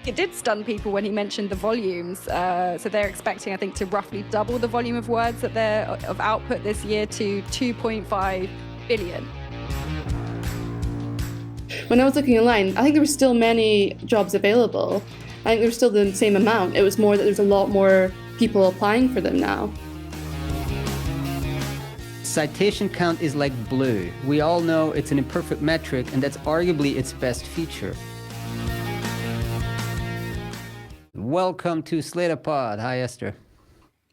It did stun people when he mentioned the volumes. So they're expecting, I think, to roughly double the volume of words that they're of output this year to 2.5 billion. When I was looking online, I think there were still many jobs available. I think there was still the same amount. It was more that there's a lot more people applying for them now. Citation count is like blue. We all know it's an imperfect metric, and that's arguably its best feature. Welcome to SlatorPod. Hi, Esther.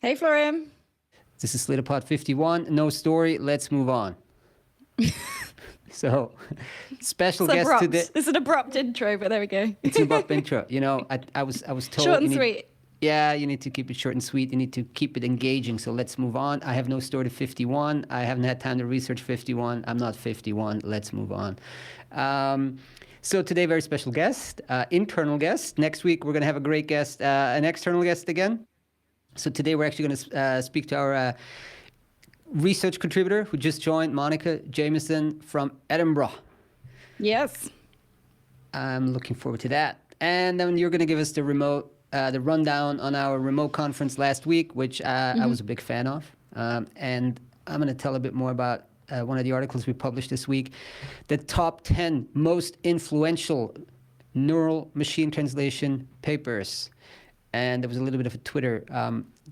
Hey, Florian. This is SlatorPod 51. No story. Let's move on. So, special guest today. It's an abrupt intro, but there we go. It's an abrupt intro. You know, I was told short and sweet. Yeah, you need to keep it short and sweet. You need to keep it engaging. So let's move on. I have no story to 51. I haven't had time to research 51. I'm not 51. Let's move on. So today, very special guest, internal guest. Next week, we're going to have a great guest, an external guest again. So today, we're actually going to speak to our research contributor who just joined, Monica Jamieson from Edinburgh. Yes. I'm looking forward to that. And then you're going to give us the rundown on our remote conference last week, which I was a big fan of. And I'm going to tell a bit more about one of the articles we published this week, the top 10 most influential neural machine translation papers. And there was a little bit of a Twitter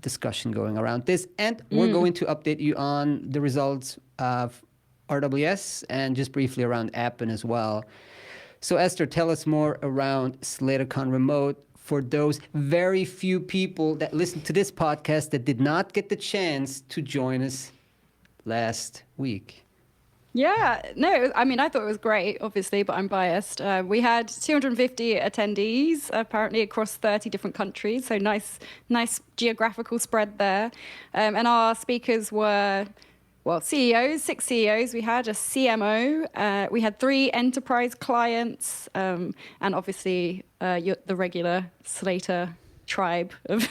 discussion going around this. And we're going to update you on the results of RWS and just briefly around Appen as well. So Esther, tell us more around SlatorCon Remote for those very few people that listen to this podcast that did not get the chance to join us last week. Yeah, no, I mean, I thought it was great, obviously, but I'm biased. We had 250 attendees, apparently across 30 different countries, so nice geographical spread there. And our speakers were, CEOs, 6 CEOs. We had a CMO, we had 3 enterprise clients, and obviously the regular Slator tribe of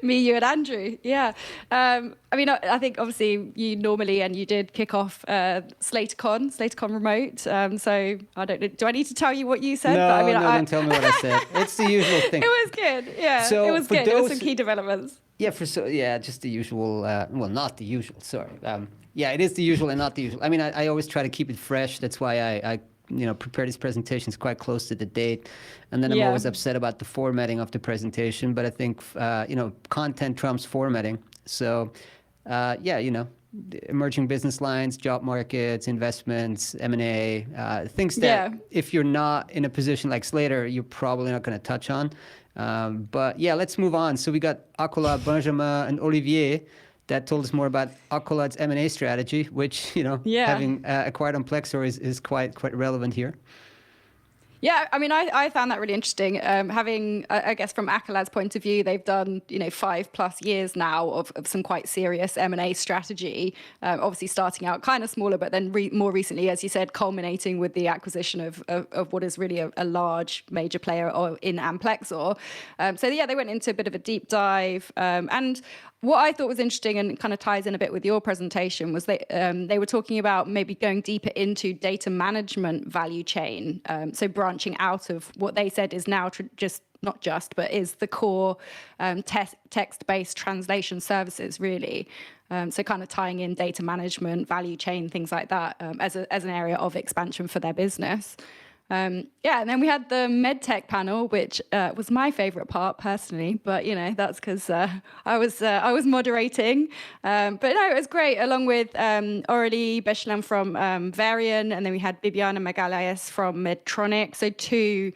me, you, and Andrew. Yeah. I mean, I think obviously you normally, and you did kick off SlatorCon Remote. So I don't know. Do I need to tell you what you said? No, but, I mean, don't tell me what I said. It's the usual thing. It was good. Yeah, so it was good. There were some key developments. Yeah, just the usual. Not the usual. Sorry. Yeah, it is the usual and not the usual. I mean, I always try to keep it fresh. That's why I prepare these presentations quite close to the date. And then I'm always upset about the formatting of the presentation. But I think, content trumps formatting. So, emerging business lines, job markets, investments, M&A, things that if you're not in a position like Slator, you're probably not going to touch on. But let's move on. So we got Accolade, Benjamin, and Olivier that told us more about Accolade's M&A strategy, which, having acquired on Plexor is quite relevant here. Yeah, I mean, I found that really interesting. Having, I guess, from Accolade's point of view, they've done 5+ years now of some quite serious M&A strategy. Obviously, starting out kind of smaller, but then more recently, as you said, culminating with the acquisition of what is really a large major player in Plexor. They went into a bit of a deep dive. And what I thought was interesting and kind of ties in a bit with your presentation was they were talking about maybe going deeper into data management value chain. So branching out of what they said is now but is the core text-based translation services, really. So kind of tying in data management, value chain, things like that as an area of expansion for their business. And then we had the MedTech panel, which was my favorite part personally, but that's because I was moderating. But no, it was great, along with Aurélie Bechelin from Varian, and then we had Bibiana Magalhaes from Medtronic, so 2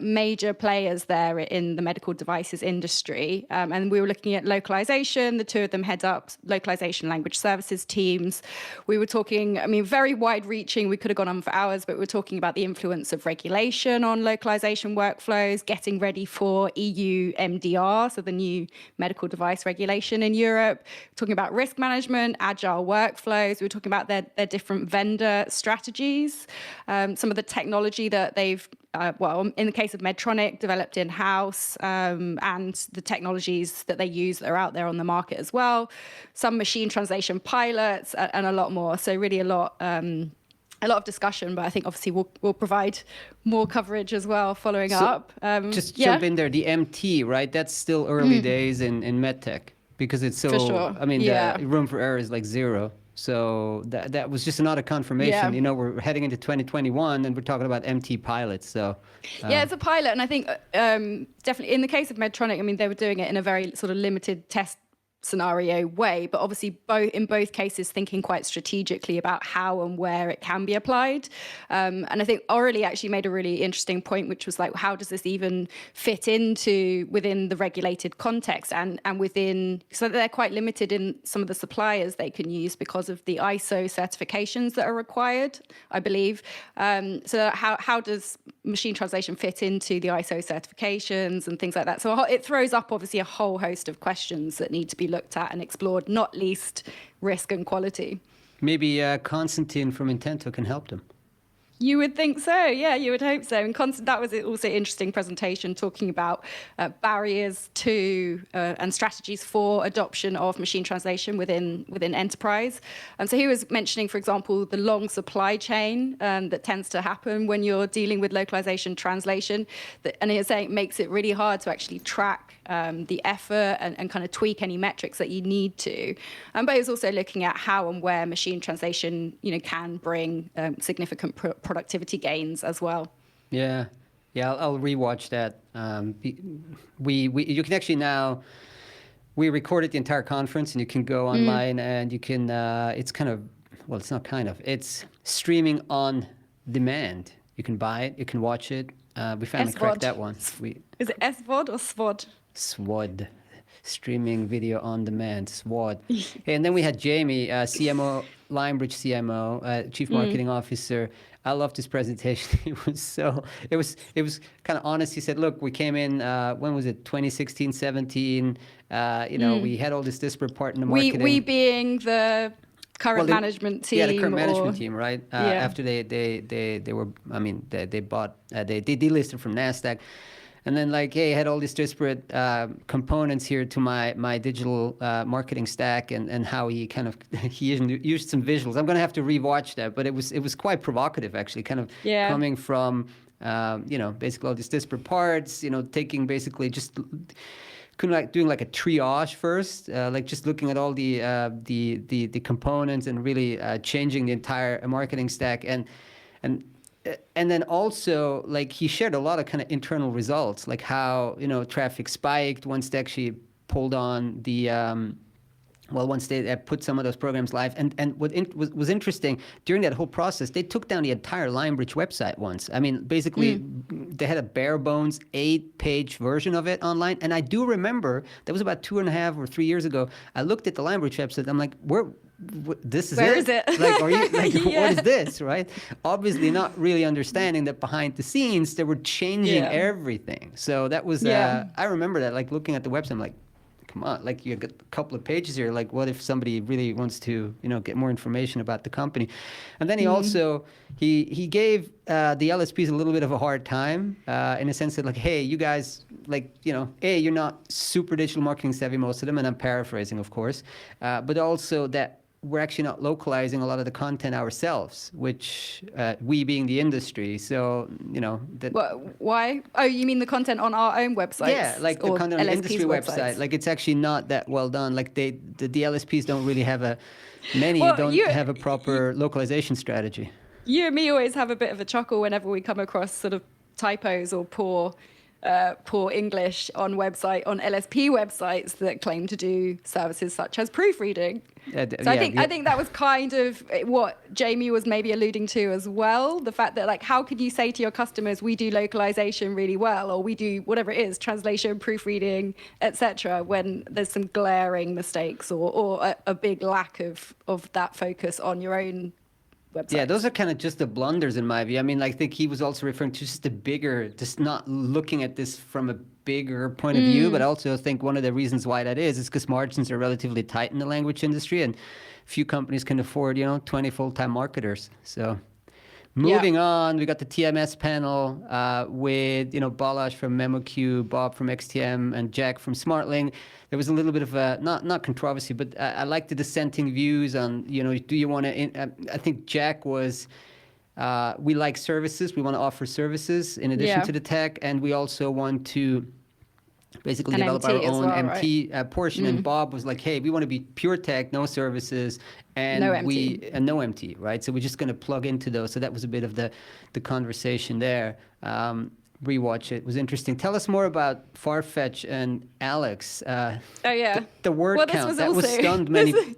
major players there in the medical devices industry. And we were looking at localization. The 2 of them head up localization language services teams. We were talking, very wide reaching. We could have gone on for hours, but we were talking about the influence of regulation on localization workflows, getting ready for EU MDR, so the new medical device regulation in Europe, talking about risk management, agile workflows. We were talking about their different vendor strategies, some of the technology that they've in the case of Medtronic, developed in-house, and the technologies that they use that are out there on the market as well. Some machine translation pilots and a lot more. So really a lot a lot of discussion, but I think obviously we'll provide more coverage as well following up. Just jump in there. The MT, right? That's still early days in medtech because it's so. For sure. I mean, the room for error is like zero. So that was just another confirmation. You know, we're heading into 2021 and we're talking about MT pilots. So yeah, it's a pilot, and I think definitely in the case of Medtronic, I mean, they were doing it in a very sort of limited test scenario way, but obviously in both cases thinking quite strategically about how and where it can be applied. And I think Aurelie actually made a really interesting point, which was like, how does this even fit into within the regulated context and within, so they're quite limited in some of the suppliers they can use because of the ISO certifications that are required, I believe. So how does machine translation fit into the ISO certifications and things like that? So it throws up obviously a whole host of questions that need to be looked at and explored, not least risk and quality. Maybe Konstantin from Intento can help them. You would think so, yeah, you would hope so. And that was also an interesting presentation talking about barriers to and strategies for adoption of machine translation within enterprise. And so he was mentioning, for example, the long supply chain that tends to happen when you're dealing with localization translation. And he was saying it makes it really hard to actually track the effort and kind of tweak any metrics that you need to. But he was also looking at how and where machine translation, can bring significant productivity gains as well. Yeah, I'll rewatch that. You can actually now, we recorded the entire conference and you can go online and you can, it's it's streaming on demand. You can buy it, you can watch it. We finally cracked that one. Is it SVOD or SVOD? SWOD. Streaming video on demand, SWOD. And then we had Jamie, CMO, Linebridge CMO, Chief Marketing Officer. I loved his presentation. It was kind of honest. He said, look, we came in, when was it, 2016, 17, we had all this disparate part in the marketing. We being the current management team. Yeah, the current management team, right? After they bought, they delisted from NASDAQ. And then hey, I had all these disparate components here to my digital marketing stack and how he kind of he used some visuals. I'm going to have to rewatch that, but it was quite provocative actually, kind of coming from basically all these disparate parts, taking basically just doing a triage first, just looking at all the components and really changing the entire marketing stack and then also, he shared a lot of kind of internal results, like how, traffic spiked once they actually pulled on the, once they put some of those programs live. And what was interesting, during that whole process, they took down the entire Linebridge website once. I mean, basically, they had a bare bones 8-page version of it online. And I do remember, that was about 2.5 or 3 years ago, I looked at the Linebridge website, I'm like, where is it? Are you what is this, right? Obviously not really understanding that behind the scenes they were changing everything. So that was I remember that, looking at the website, I'm like, come on, you got a couple of pages here, what if somebody really wants to get more information about the company. And then he also he gave the LSPs a little bit of a hard time in a sense that hey, you guys, you're not super digital marketing savvy, most of them, and I'm paraphrasing, of course, but also that we're actually not localizing a lot of the content ourselves, which we being the industry. So, why? Oh, you mean the content on our own websites? Yeah, the content on the industry website. It's actually not that well done. The LSPs don't really have have a proper localization strategy. You and me always have a bit of a chuckle whenever we come across sort of typos or poor English on LSP websites that claim to do services such as proofreading. I think that was kind of what Jamie was maybe alluding to as well. The fact that how could you say to your customers, we do localization really well, or we do whatever it is, translation, proofreading, etc., when there's some glaring mistakes or a big lack of that focus on your own website. Yeah, those are kind of just the blunders in my view. I mean, I think he was also referring to just not looking at this from a bigger point of view, but I also think one of the reasons why that is because margins are relatively tight in the language industry and few companies can afford, 20 full-time marketers. So moving on, we got the TMS panel with, Balazs from MemoQ, Bob from XTM, and Jack from SmartLink. There was a little bit of a, not controversy, but I like the dissenting views on, do you want to, I think Jack was we like services. We want to offer services in addition to the tech, and we also want to basically develop our NMT as own well, MT portion. And Bob was like, "Hey, we want to be pure tech, no services, and No MT. no MT, right? So we're just going to plug into those." So that was a bit of the conversation there. Rewatch it was interesting. Tell us more about Farfetch and Alex. Oh yeah, the word well, count was that also, was stunned many.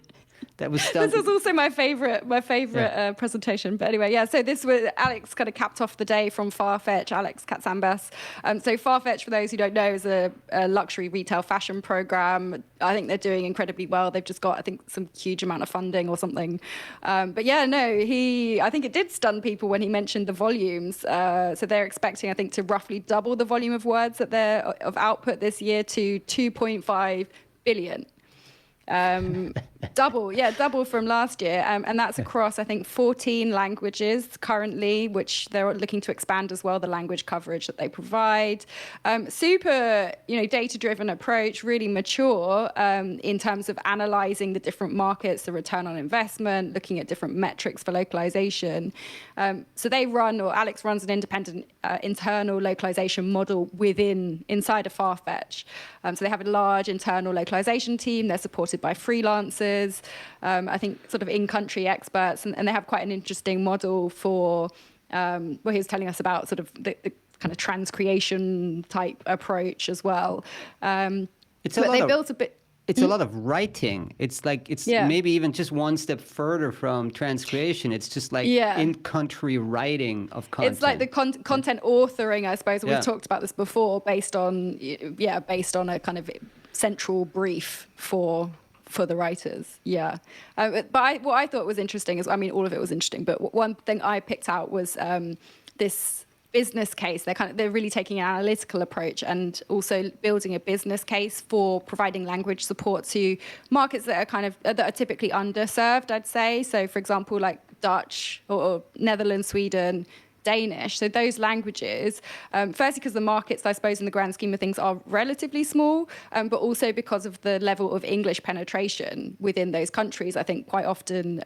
That was stunned. This was also my favorite presentation. But anyway, yeah. So this was Alex kind of capped off the day from Farfetch. Alex Katsambas. So Farfetch, for those who don't know, is a luxury retail fashion program. I think they're doing incredibly well. They've just got, I think, some huge amount of funding or something. But yeah, no, I think it did stun people when he mentioned the volumes. So they're expecting, I think, to roughly double the volume of words of output this year to 2.5 billion. Double from last year, and that's across, I think, 14 languages currently, which they're looking to expand as well, the language coverage that they provide. Super, data-driven approach, really mature in terms of analyzing the different markets, the return on investment, looking at different metrics for localization. So Alex runs an independent internal localization model inside of Farfetch. So they have a large internal localization team. They're supported by freelancers, I think sort of in-country experts, and they have quite an interesting model for, he was telling us about sort of the kind of transcreation type approach as well. It's a lot of writing. It's maybe even just one step further from transcreation. It's just like in-country writing of content. It's like the content authoring, I suppose. We've talked about this before, based on a kind of central brief for the writers. But what I thought was interesting is, all of it was interesting, but one thing I picked out was this business case. They're really taking an analytical approach and also building a business case for providing language support to markets that are typically underserved, I'd say. So for example, like Dutch or Netherlands, Sweden, Danish. So those languages, firstly because the markets, I suppose, in the grand scheme of things are relatively small, but also because of the level of English penetration within those countries. I think quite often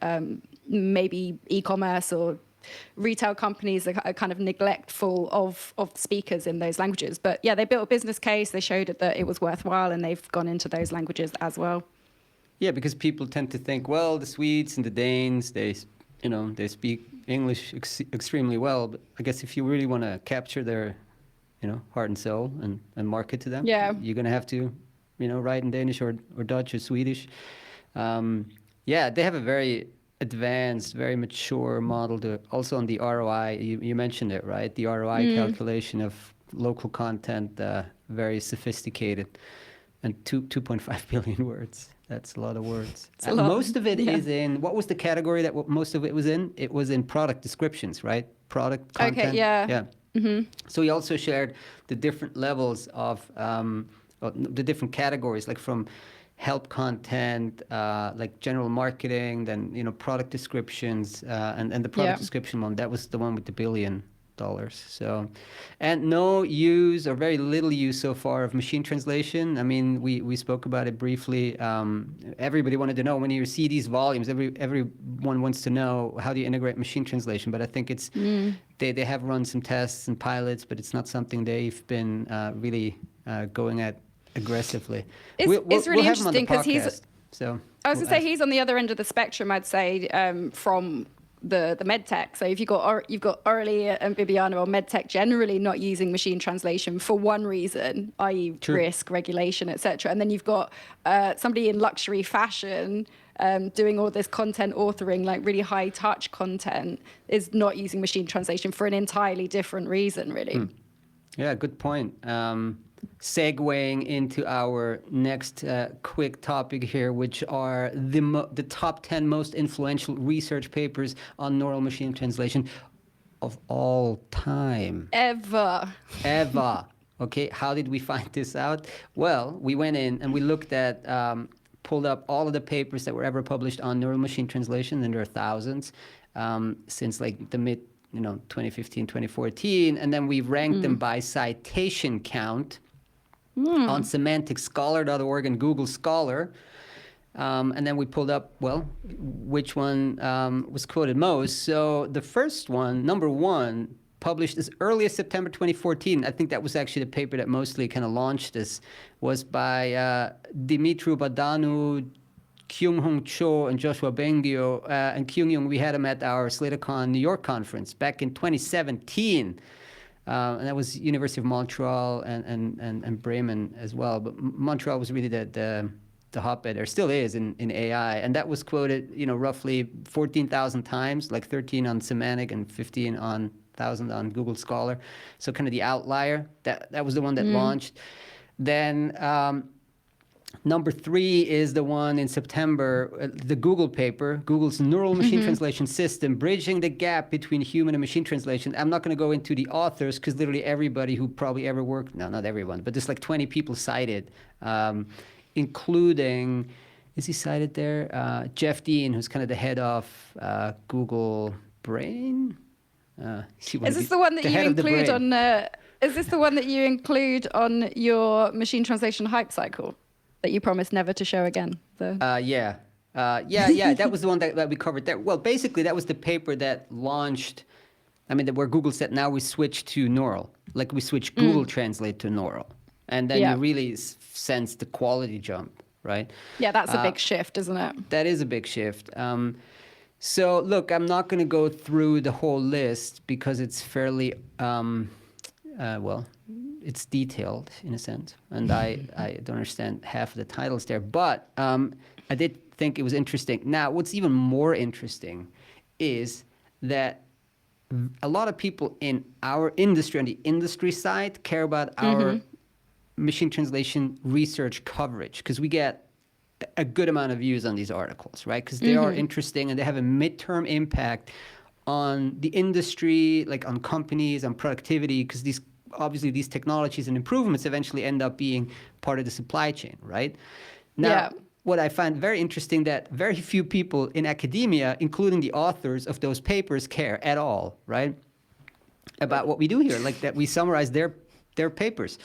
maybe e-commerce or retail companies are kind of neglectful of speakers in those languages. But yeah, they built a business case. They showed that it was worthwhile, and they've gone into those languages as well. Yeah, because people tend to think, well, the Swedes and the Danes, they speak English extremely well. But I guess if you really want to capture their, heart and soul and market to them, you're going to have to, write in Danish or Dutch or Swedish. They have a very advanced, very mature model also on the ROI. You mentioned it, right? The ROI calculation of local content, very sophisticated, and 2.5 billion words. That's a lot of words. Most of it is in, what was the category that most of it was in? It was in product descriptions, right? Product content. Okay, yeah. Mm-hmm. So we also shared the different levels of the different categories, like from help content, like general marketing, then product descriptions, and the product description one, that was the one with the $1 billion. So, and no use or very little use so far of machine translation. I mean, we spoke about it briefly. Everybody wanted to know, when you see these volumes, everyone wants to know, how do you integrate machine translation? But I think it's they have run some tests and pilots, but it's not something they've been really going at aggressively. It's really interesting because I was going to say he's on the other end of the spectrum, I'd say, from the medtech. So if you've got Orly and Bibiana, or medtech generally not using machine translation for one reason, i.e. risk, regulation, etc. And then you've got somebody in luxury fashion doing all this content authoring, like really high touch content, is not using machine translation for an entirely different reason, really. Yeah, good point. Segueing into our next quick topic here, which are the top 10 most influential research papers on neural machine translation of all time. Ever. Okay, how did we find this out? Well, we went in and we looked at, pulled up all of the papers that were ever published on neural machine translation, and there are thousands since like the mid 2015, 2014, and then we ranked them by citation count on semanticscholar.org and Google Scholar. And then we pulled up, which one was quoted most. So the first one, number one, published as early as September 2014. I think that was actually the paper that mostly kind of launched this, was by Dimitru Badanu, Kyung-Hung Cho, and Joshua Bengio. And Kyung-Hung, we had him at our SlatorCon New York conference back in 2017. And that was University of Montreal and Bremen as well. But Montreal was really the hotbed, or still is, in AI. And that was quoted, roughly 14,000 times, like 13 on Semantic and 15,000 on Google Scholar. So kind of the outlier. That was the one that launched. Then number 3 is the one in September, the Google paper, Google's Neural Machine Translation System, Bridging the Gap Between Human and Machine Translation. I'm not going to go into the authors because literally everybody who probably ever worked, no, not everyone, but there's like 20 people cited, including, is he cited there? Jeff Dean, who's kind of the head of Google Brain. Is this the one that you include on? Is this the one that you include on your machine translation hype cycle that you promised never to show again? Yeah. That was the one that we covered there. Well, basically, that was the paper that launched. I mean, where Google said now we switch to Neural, like we switch Google Translate to Neural, and then you really sense the quality jump, right? Yeah, that's a big shift, isn't it? That is a big shift. So look, I'm not going to go through the whole list because it's fairly, it's detailed in a sense, and I don't understand half of the titles there. But I did think it was interesting. Now, what's even more interesting is that a lot of people in our industry, on the industry side, care about our machine translation research coverage, because we get a good amount of views on these articles, right? Because they are interesting and they have a midterm impact on the industry, like on companies, on productivity, because obviously these technologies and improvements eventually end up being part of the supply chain, right? Now, what I find very interesting, that very few people in academia, including the authors of those papers, care at all, right? About what we do here, like that we summarize their papers.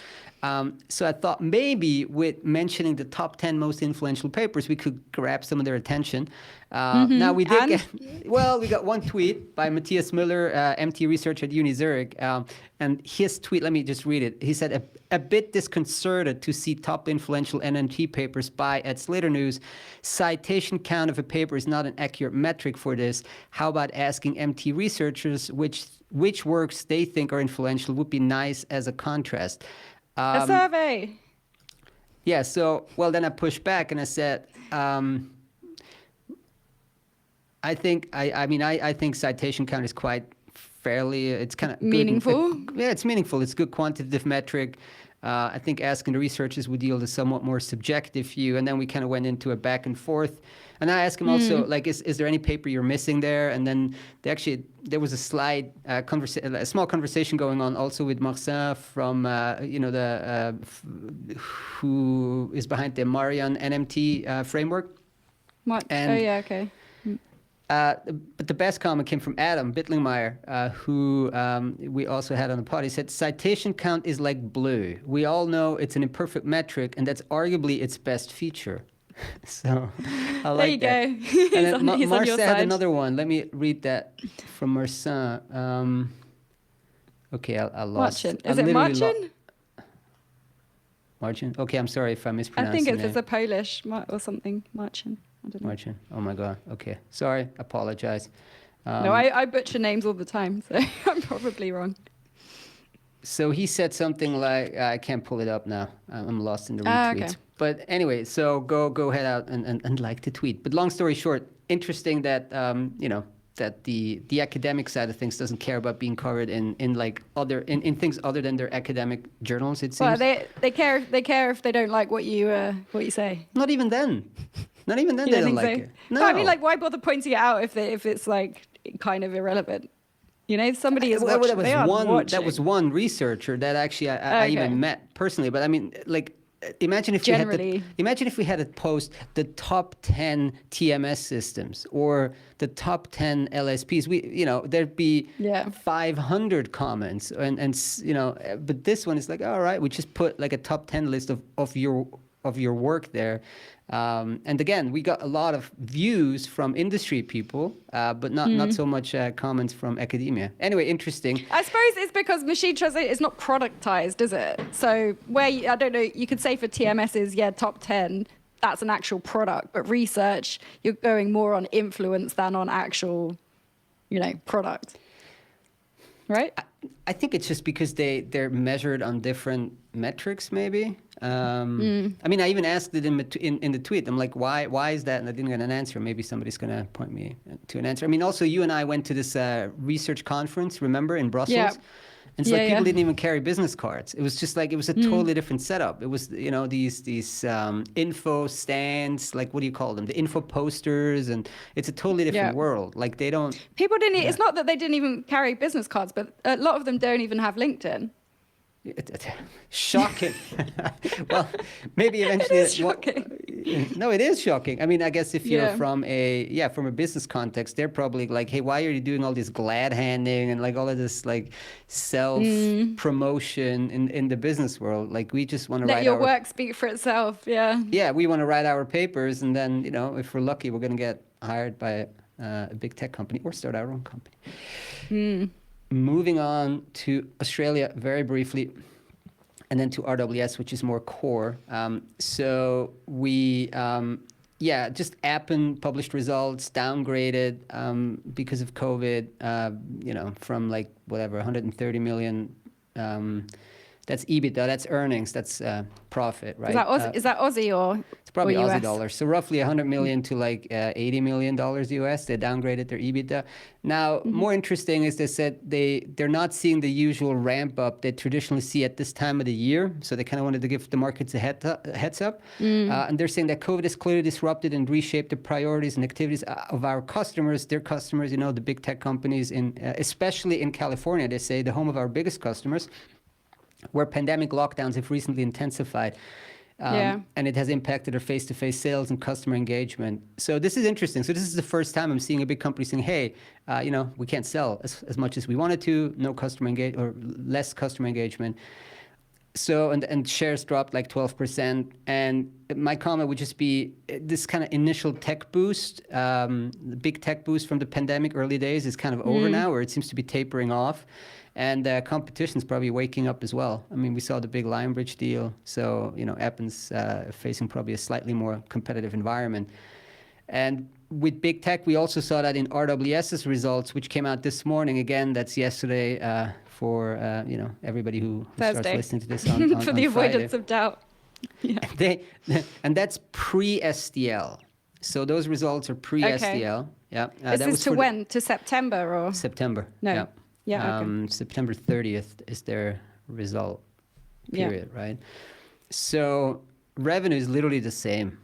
So I thought maybe with mentioning the top 10 most influential papers, we could grab some of their attention. Now we did we got one tweet by Matthias Müller, MT researcher at Uni Zurich. And his tweet, let me just read it. He said, a bit disconcerted to see top influential NMT papers by at Slator News. Citation count of a paper is not an accurate metric for this. How about asking MT researchers which works they think are influential? Would be nice as a contrast. A survey. Yeah, so, then I pushed back and I said, I think citation count is quite fairly, it's kind of meaningful. It's meaningful. It's a good quantitative metric. I think asking the researchers would yield a somewhat more subjective view. And then we kind of went into a back and forth. And I asked him also, like, is there any paper you're missing there? And then there was a small conversation going on also with Marcin from, who is behind the Marian NMT framework. Okay. But the best comment came from Adam Bittlingmeyer, who we also had on the pod. He said, citation count is like blue. We all know it's an imperfect metric, and that's arguably its best feature. So I like that. There you go. And then Marcin had side. another one. Let me read that from Marcin. Okay, I lost. Marcin. Is it Marcin? Marcin? Okay, I'm sorry if I mispronounced I think it. it's a Polish or something. Marcin. I don't know. Marcin. Oh my God. Okay. Sorry. Apologize. No, I butcher names all the time, so I'm probably wrong. So he said something like, I can't pull it up now. I'm lost in the retweets. Okay. But anyway, so go head out and like the tweet. But long story short, interesting that that the academic side of things doesn't care about being covered in things other than their academic journals. It seems. Well, they care if they don't like what you say. Not even then. Not even then You they don't don't think like so? it. No. But I mean, like, why bother pointing it out if it's like kind of irrelevant? Somebody is watching. That was one researcher that actually I even met personally. But I mean, like, imagine if we had to post the top 10 TMS systems or the top 10 LSPs. There'd be 500 comments, and but this one is like, all right, we just put like a top 10 list of your of your work there. And again, we got a lot of views from industry people, but not so much comments from academia. Anyway, interesting. I suppose it's because machine translation is not productized, is it? So I don't know, you could say for TMSs, yeah, top 10, that's an actual product. But research, you're going more on influence than on actual, product. Right? I think it's just because they're measured on different metrics, maybe. I mean, I even asked it in the tweet. I'm like, why is that? And I didn't get an answer. Maybe somebody's going to point me to an answer. I mean, also, you and I went to this research conference, remember, in Brussels? Yeah. And it's people didn't even carry business cards. It was just like, it was a totally different setup. It was, these info stands, like, what do you call them? The info posters, and it's a totally different world. Like, they don't... People didn't, it's not that they didn't even carry business cards, but a lot of them don't even have LinkedIn. Shocking. Well, maybe eventually... It is shocking. No, it is shocking. I mean, I guess if you're from a business context, they're probably like, hey, why are you doing all this glad handing and like all of this like self promotion in the business world? Like, we just want to let your work speak for itself. Yeah, we want to write our papers, and then if we're lucky, we're going to get hired by a big tech company or start our own company. Moving on to Australia very briefly, and then to RWS, which is more core. So we, just Appen published results, downgraded because of COVID, from like whatever, 130 million. That's EBITDA, that's earnings, that's profit, right? Is that Aussie or it's probably or Aussie US? dollars. So roughly 100 million to like $80 million US. They downgraded their EBITDA. Now, more interesting is they said they're not seeing the usual ramp up they traditionally see at this time of the year. So they kind of wanted to give the markets a heads up. And they're saying that COVID has clearly disrupted and reshaped the priorities and activities of our customers, their customers, the big tech companies, especially in California, they say, the home of our biggest customers, where pandemic lockdowns have recently intensified. And it has impacted our face-to-face sales and customer engagement. So this is interesting. So this is the first time I'm seeing a big company saying, hey, we can't sell as much as we wanted to, no customer engagement or less customer engagement. So, and shares dropped like 12%. And my comment would just be this kind of initial tech boost, the big tech boost from the pandemic early days is kind of over now, where it seems to be tapering off. And competition's probably waking up as well. I mean, we saw the big Lionbridge deal. So, Appen's facing probably a slightly more competitive environment. And with big tech, we also saw that in RWS's results, which came out this morning. Again, that's yesterday for, everybody who starts listening to this on for the on Friday. avoidance of doubt. Yeah. And that's pre-SDL. So those results are pre-SDL. Yeah. This is to when? To September or? September. No. Yeah. Yeah, okay. September 30th is their result period, right? So revenue is literally the same.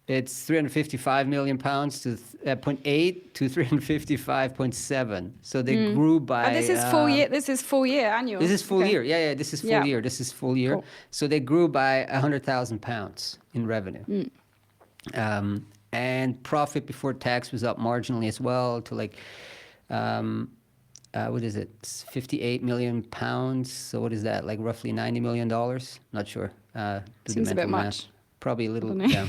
It's 355 million pounds to 0.8 to 355.7. So they grew by. This is full year. This is full year annual. This is full year. Yeah. This is full year. This is full year. Cool. So they grew by 100,000 pounds in revenue. And profit before tax was up marginally as well to like. What is it? It's 58 million pounds. So what is that? Like roughly $90 million? Not sure. Seems a bit much. Probably a little. Yeah.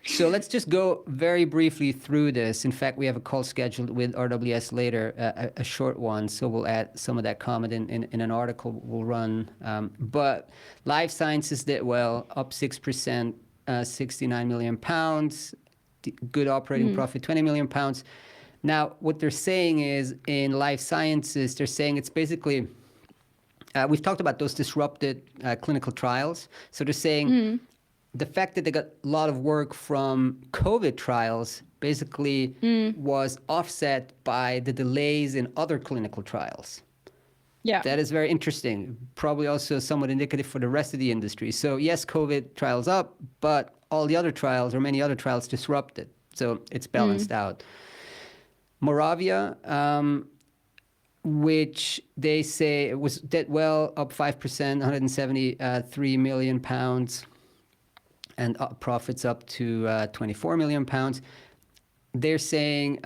So let's just go very briefly through this. In fact, we have a call scheduled with RWS later, a short one. So we'll add some of that comment in an article we'll run. But life sciences did well, up 6%, 69 million pounds. Good operating profit, 20 million pounds. Now, what they're saying is in life sciences, they're saying it's basically, we've talked about those disrupted clinical trials. So they're saying the fact that they got a lot of work from COVID trials basically was offset by the delays in other clinical trials. Yeah. That is very interesting. Probably also somewhat indicative for the rest of the industry. So yes, COVID trials up, but all the other trials or many other trials disrupted. So it's balanced out. Moravia, which they say did well, up 5%, 173 million pounds, and profits up to 24 million pounds. they're saying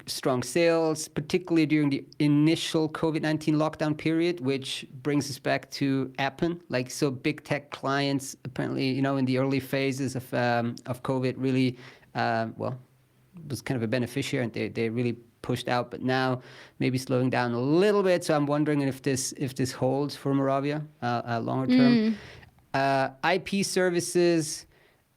strong sales, particularly during the initial COVID-19 lockdown period, which brings us back to Appen. Like, so big tech clients apparently, you know, in the early phases of COVID really, was kind of a beneficiary, and they really pushed out, but now maybe slowing down a little bit. So I'm wondering if this holds for Moravia longer term. IP services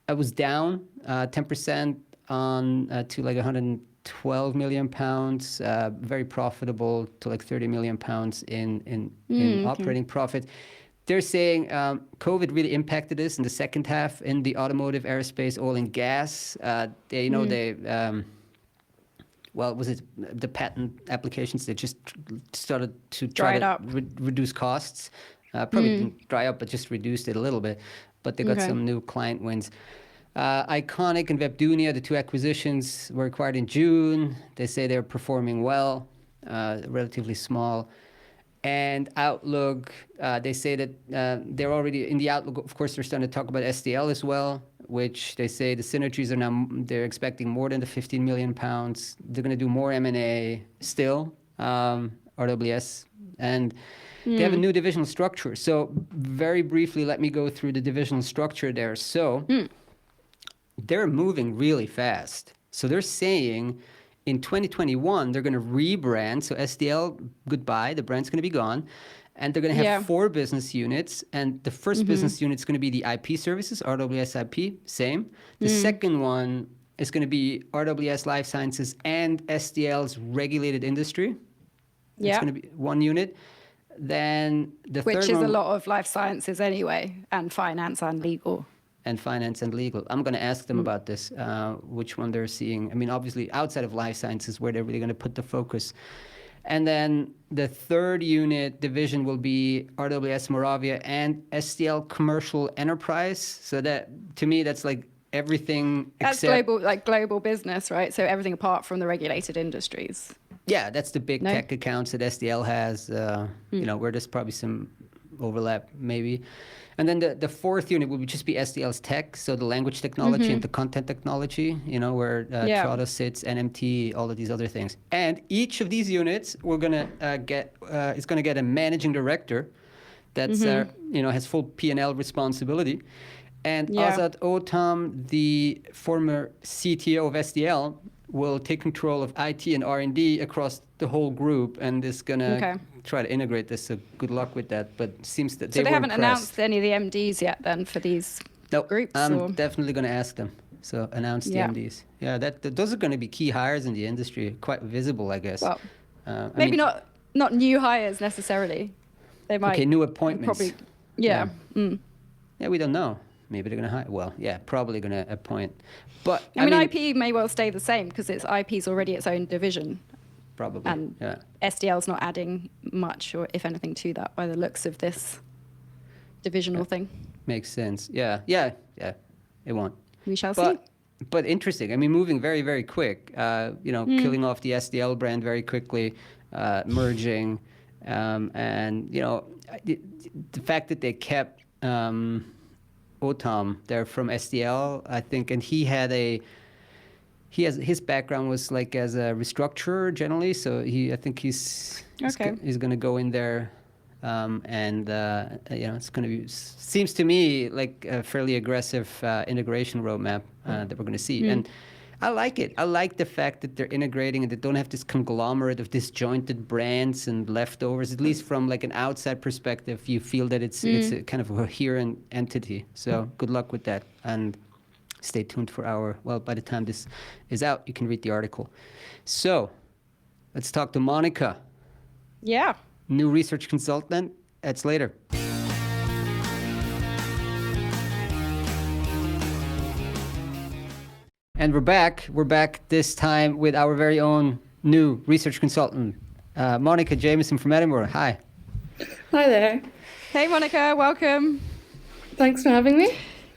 was down 10% on to like 112 million pounds, very profitable to like 30 million pounds in operating profit. They're saying COVID really impacted this in the second half in the automotive, aerospace, oil and gas. Was it the patent applications? They just started to try to reduce costs. Probably didn't dry up, but just reduced it a little bit. But they got some new client wins. Iconic and Webdunia, the two acquisitions, were acquired in June. They say they're performing well, relatively small. And Outlook, they say that they're already in the Outlook. Of course, they're starting to talk about SDL as well, which they say the synergies are now, they're expecting more than the 15 million pounds. They're going to do more M&A still, RWS. And they have a new divisional structure. So very briefly, let me go through the divisional structure there. So they're moving really fast. So they're saying in 2021, they're going to rebrand. So SDL, goodbye, the brand's going to be gone. And they're going to have 4 business units. And the first business unit is going to be the IP services, RWS IP, same. The second one is going to be RWS Life Sciences and SDL's regulated industry. It's going to be one unit. Then the third one... Which is a lot of life sciences anyway, and finance and legal. And finance and legal. I'm going to ask them about this, which one they're seeing. I mean, obviously, outside of life sciences, where they're really going to put the focus. And then the third unit division will be RWS Moravia and SDL Commercial Enterprise. So that, to me, that's like everything that's global, like global business, right? So everything apart from the regulated industries. Yeah, that's the big tech accounts that SDL has, you know, where there's probably some overlap, maybe. And then the fourth unit will just be SDL's tech, so the language technology and the content technology, you know, where Trada sits, NMT, all of these other things. And each of these units, we're gonna is gonna get a managing director that's you know, has full P&L responsibility. And Azad Otam, the former CTO of SDL, will take control of IT and R&D across the whole group, and is gonna try to integrate this. So good luck with that. But it seems that they haven't announced any of the MDs yet, then, for these groups. I'm definitely gonna ask them. So announce the MDs. Yeah, those are going to be key hires in the industry, quite visible, I guess. Well, maybe not new hires necessarily. They might. Okay, new appointments. Probably. Yeah. Yeah, we don't know. Maybe they're going to hire. Well, yeah, probably going to appoint. But I mean, IP may well stay the same because IP's already its own division. Probably. And SDL's not adding much, or if anything, to that by the looks of this divisional thing. Makes sense. Yeah. It won't. We shall see. But interesting. I mean, moving very, very quick. Killing off the SDL brand very quickly, merging, and the fact that they kept Otam there from SDL, I think, and his background was like as a restructurer generally, so I think he's going to go in there. It's going to be, seems to me like a fairly aggressive integration roadmap that we're going to see. And I like it. I like the fact that they're integrating and they don't have this conglomerate of disjointed brands and leftovers. At least from like an outside perspective, you feel that it's a kind of a coherent entity. So good luck with that. And stay tuned for by the time this is out, you can read the article. So let's talk to Monica. Yeah. New research consultant at Slator. And we're back. We're back this time with our very own new research consultant, Monica Jamieson from Edinburgh. Hi. Hi there. Hey, Monica. Welcome. Thanks for having me.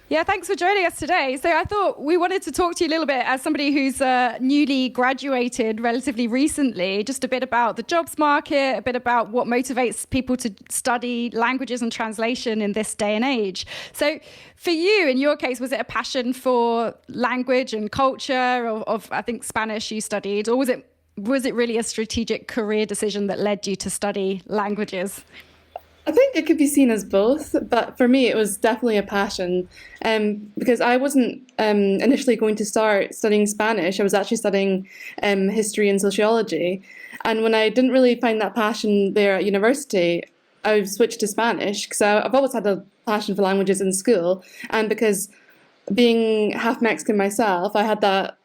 Yeah, thanks for joining us today. So I thought we wanted to talk to you a little bit as somebody who's newly graduated relatively recently, just a bit about the jobs market, a bit about what motivates people to study languages and translation in this day and age. So for you, in your case, was it a passion for language and culture of I think Spanish you studied, or was it really a strategic career decision that led you to study languages? I think it could be seen as both, but for me, it was definitely a passion because I wasn't initially going to start studying Spanish. I was actually studying history and sociology. And when I didn't really find that passion there at university, I switched to Spanish because I've always had a passion for languages in school. And because being half Mexican myself, I had that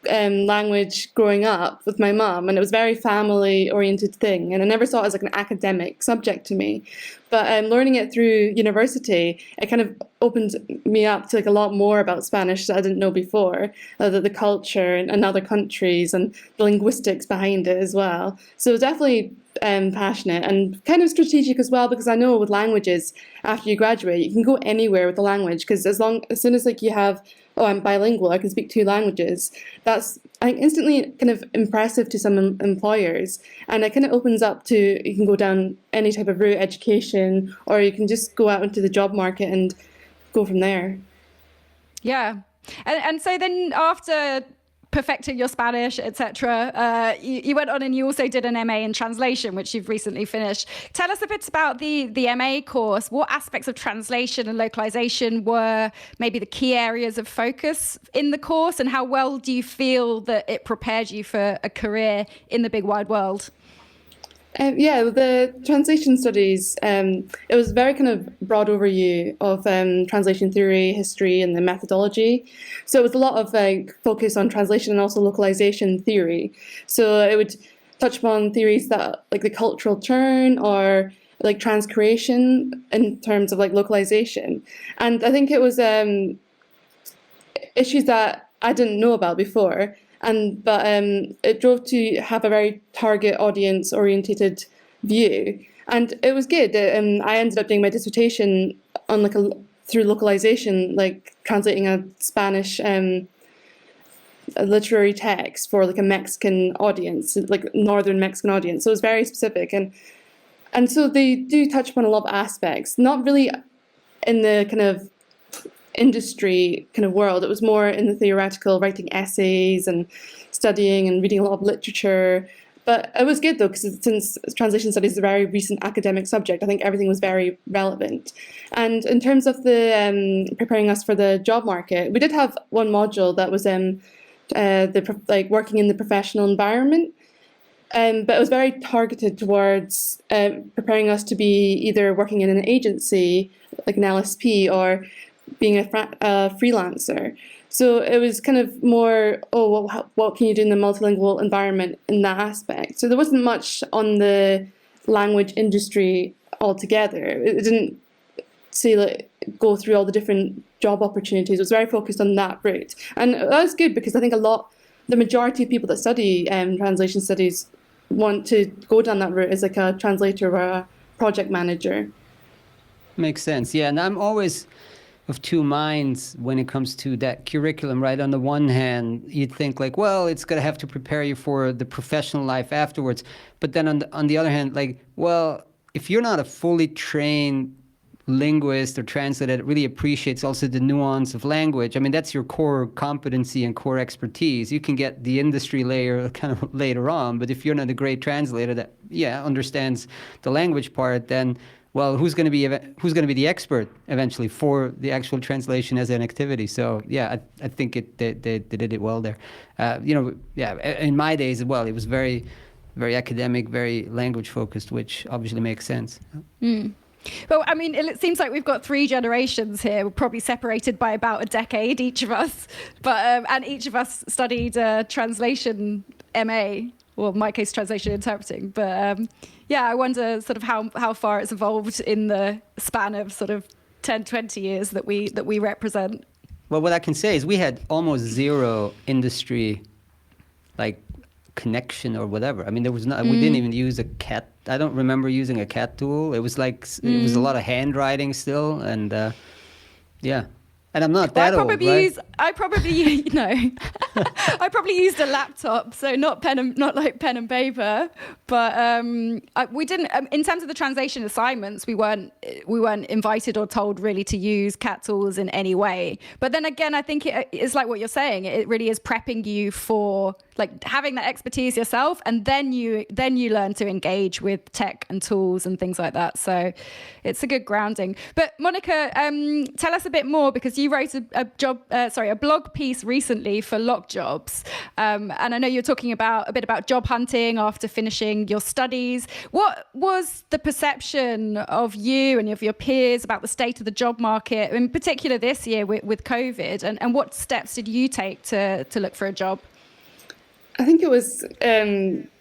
language growing up with my mum, and it was a very family oriented thing, and I never saw it as like an academic subject to me, but learning it through university, it kind of opened me up to like a lot more about Spanish that I didn't know before, the culture and other countries and the linguistics behind it as well. So definitely passionate and kind of strategic as well, because I know with languages, after you graduate, you can go anywhere with the language, because as soon as like you have, oh, I'm bilingual, I can speak 2 languages, that's, I think, instantly kind of impressive to some employers. And it kind of opens up to, you can go down any type of route, education, or you can just go out into the job market and go from there. Yeah. And so then after perfecting your Spanish, etc., you went on and you also did an MA in translation, which you've recently finished. Tell us a bit about the MA course. What aspects of translation and localization were maybe the key areas of focus in the course, and how well do you feel that it prepared you for a career in the big wide world? The translation studies, it was very kind of broad overview of translation theory, history, and the methodology. So it was a lot of focus on translation and also localization theory. So it would touch upon theories that like the cultural turn or like transcreation in terms of like localization. And I think it was issues that I didn't know about before. But it drove to have a very target audience orientated view, and it was good. I ended up doing my dissertation on through localization, like translating a Spanish a literary text for like a Mexican audience, like northern Mexican audience. So it was very specific, and so they do touch upon a lot of aspects, not really in the kind of industry kind of world. It was more in the theoretical, writing essays and studying and reading a lot of literature. But it was good though, because since translation studies is a very recent academic subject, I think everything was very relevant. And in terms of the preparing us for the job market, we did have one module that was working in the professional environment. But it was very targeted towards preparing us to be either working in an agency, like an LSP, or being a freelancer. So it was kind of more, what can you do in the multilingual environment in that aspect? So there wasn't much on the language industry altogether. It didn't say go through all the different job opportunities. It was very focused on that route. And that was good, because I think the majority of people that study translation studies want to go down that route as like a translator or a project manager. Makes sense. Yeah, and I'm always of 2 minds when it comes to that curriculum, right? On the one hand, you'd think like, well, it's going to have to prepare you for the professional life afterwards. But then on the other hand, like, well, if you're not a fully trained linguist or translator that really appreciates also the nuance of language, I mean, that's your core competency and core expertise. You can get the industry layer kind of later on, but if you're not a great translator that, understands the language part, then well, who's going to be the expert eventually for the actual translation as an activity? So yeah, I think they did it well there. In my days as well, it was very, very academic, very language focused, which obviously makes sense. Mm. Well, I mean, it seems like we've got 3 generations here. We're probably separated by about a decade, each of us. But and each of us studied translation MA, well, in my case, translation interpreting. But I wonder sort of how far it's evolved in the span of sort of 10, 20 years that we represent. Well, what I can say is we had almost zero industry, like, connection or whatever. I mean, there was not. We didn't even use a CAT. I don't remember using a CAT tool. It was like it was a lot of handwriting still, and And I'm not that old, right? I probably I probably used a laptop, so not like pen and paper. But we didn't. In terms of the translation assignments, we weren't invited or told really to use cat tools in any way. But then again, I think it's like what you're saying. It really is prepping you for like having that expertise yourself, and then you learn to engage with tech and tools and things like that. So it's a good grounding. But Monica, tell us a bit more, because you wrote a blog piece recently for Lock Jobs, and I know you're talking a bit about job hunting after finishing your studies. What was the perception of you and of your peers about the state of the job market, in particular this year with COVID, and what steps did you take to look for a job? I think it was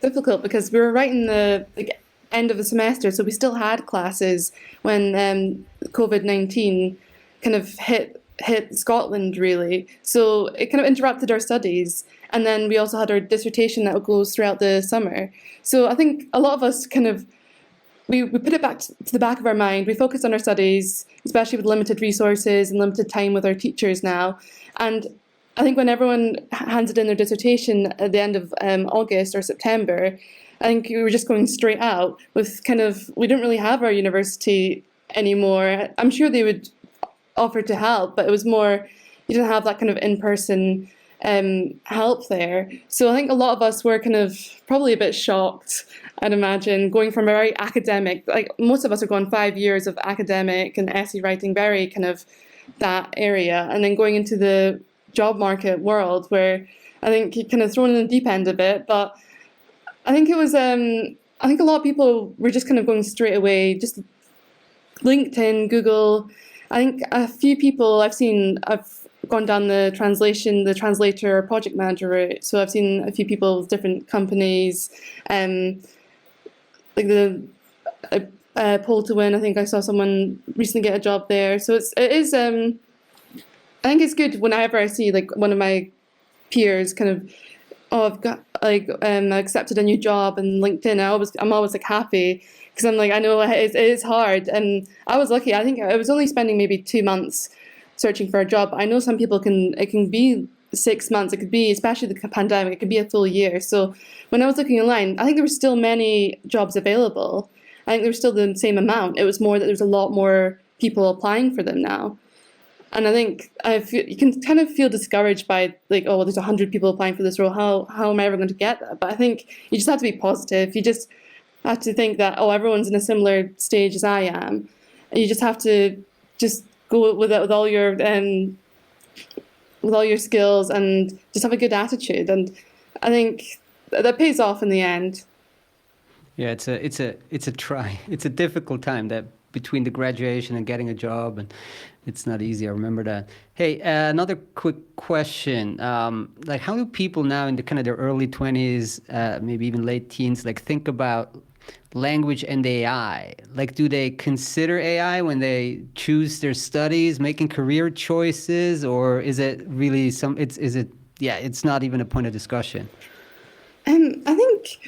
difficult because we were right in the end of the semester, so we still had classes when COVID-19 kind of hit Scotland, really. So it kind of interrupted our studies. And then we also had our dissertation that goes throughout the summer. So I think a lot of us kind of, we put it back to the back of our mind. We focused on our studies, especially with limited resources and limited time with our teachers now. And I think when everyone handed in their dissertation at the end of August or September, I think we were just going straight out with we didn't really have our university anymore. I'm sure they would offer to help, but it was more, you didn't have that kind of in-person help there. So I think a lot of us were kind of probably a bit shocked, I'd imagine, going from a very academic, like most of us are going 5 years of academic and essay writing, very kind of that area, and then going into the job market world where I think you're kind of thrown in the deep end of it. But I think it was, I think a lot of people were just kind of going straight away, just LinkedIn, Google. I think a few people I've gone down the translator, project manager route. So I've seen a few people with different companies, like the Poll to Win. I think I saw someone recently get a job there. So it is. I think it's good whenever I see like one of my peers kind of, I've got like accepted a new job in LinkedIn. I'm always like happy, because I'm like, I know it is hard, and I was lucky. I think I was only spending maybe 2 months searching for a job. I know some people it can be 6 months. It could be, especially the pandemic, it could be a full year. So when I was looking online, I think there were still many jobs available. I think there was still the same amount. It was more that there's a lot more people applying for them now. And I think you can kind of feel discouraged by like, oh, there's 100 people applying for this role. How am I ever going to get that? But I think you just have to be positive. You just have to think that, oh, everyone's in a similar stage as I am. And you just have to just go with it with all your skills and just have a good attitude. And I think that pays off in the end. Yeah, it's a difficult time that between the graduation and getting a job, and it's not easy. I remember that. Hey, another quick question. Like, how do people now in the kind of their early 20s, maybe even late teens, like think about language and AI? Like, do they consider AI when they choose their studies, making career choices, or is it really it's not even a point of discussion? I think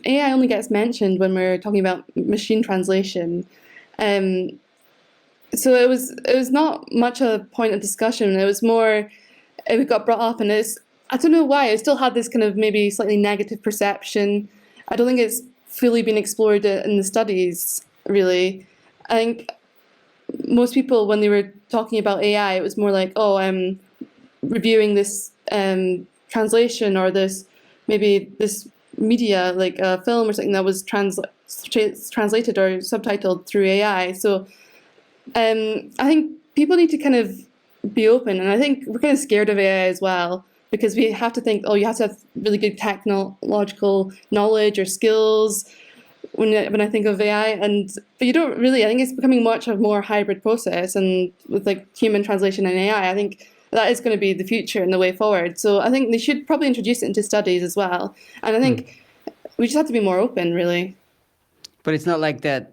AI only gets mentioned when we're talking about machine translation. So it was not much a point of discussion. It was more, it got brought up, and I don't know why, it still had this kind of maybe slightly negative perception. I don't think it's fully been explored in the studies, really. I think most people, when they were talking about AI, it was more like, oh, I'm reviewing this translation, or this media, like a film or something that was translated or subtitled through AI. So I think people need to kind of be open, and I think we're kind of scared of AI as well, because we have to think, oh, you have to have really good technological knowledge or skills when I think of AI, but you don't really. I think it's becoming much of a more hybrid process, and with like human translation and AI, I think that is going to be the future and the way forward. So I think they should probably introduce it into studies as well, and I think we just have to be more open, really. But it's not like that,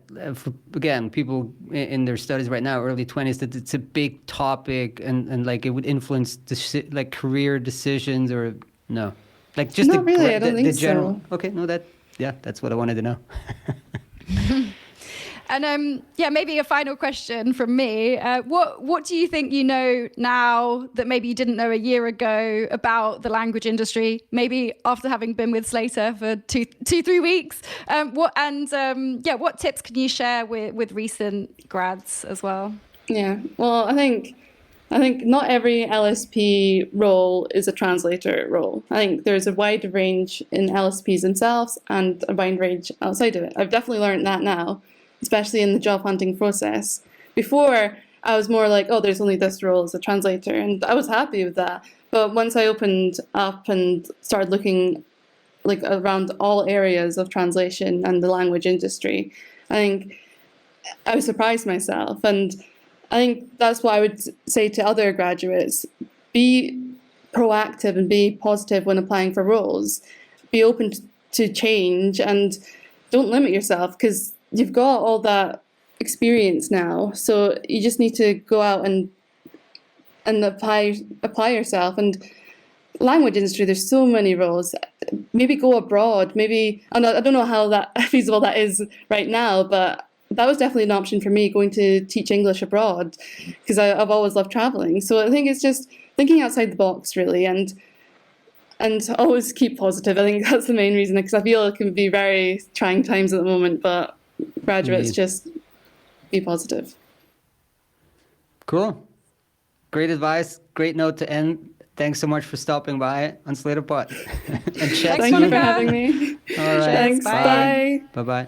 again, people in their studies right now, early 20s, that it's a big topic and like it would influence like career decisions, or no? Like just not really, I don't think the general. so. Okay, no, that's what I wanted to know. And yeah, maybe a final question from me. What do you think you know now that maybe you didn't know a year ago about the language industry? Maybe after having been with Slator for 3 weeks. What tips can you share with recent grads as well? Yeah, well, I think not every LSP role is a translator role. I think there's a wide range in LSPs themselves and a wide range outside of it. I've definitely learned that now, especially in the job hunting process. Before, I was more like, oh, there's only this role as a translator, and I was happy with that. But once I opened up and started looking like around all areas of translation and the language industry, I think I was surprised myself. And I think that's what I would say to other graduates. Be proactive and be positive when applying for roles. Be open to change and don't limit yourself, because you've got all that experience now. So you just need to go out and apply yourself. And language industry, there's so many roles. Maybe go abroad. Maybe I don't know how feasible that is right now, but that was definitely an option for me, going to teach English abroad, because I've always loved traveling. So I think it's just thinking outside the box, really, and always keep positive. I think that's the main reason, because I feel it can be very trying times at the moment, but graduates just be positive. Cool. Great advice. Great note to end. Thanks so much for stopping by on SlatorPod. And Thank you for having me. All right. Thanks. Bye. Bye-bye.